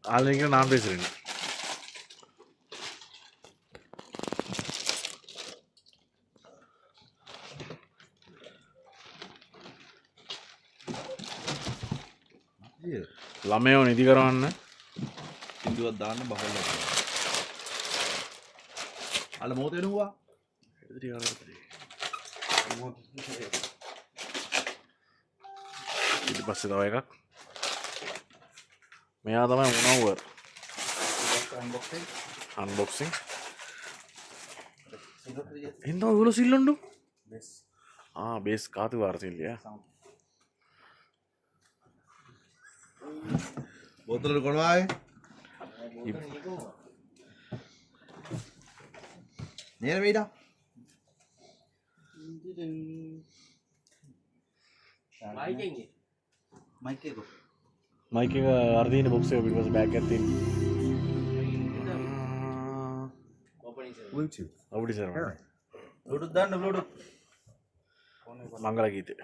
ආලෙක නාම දෙසරෙන ළමයෝ නිදි කරවන්න ඉදුවක් දාන්න බහල අල මොහොත වෙනවා ඊට පස්සේ තව එකක් මෙයා තමයි මුනව්වර් අන්බොක්සිං එන්න ඔයගොල්ලෝ සිල්ලොන්ඩු බේස් කාතු වාර්තිල්ලිය බෝතලට කොනවායි නේර වෙයිඩා මයික් එක මයික අර්දීන බොක්සේ පිටපස්ස බෑග් එකක් තියෙන Bluetooth අවුඩි සර් Bluetooth දාන්න Bluetooth මංගල ගීතය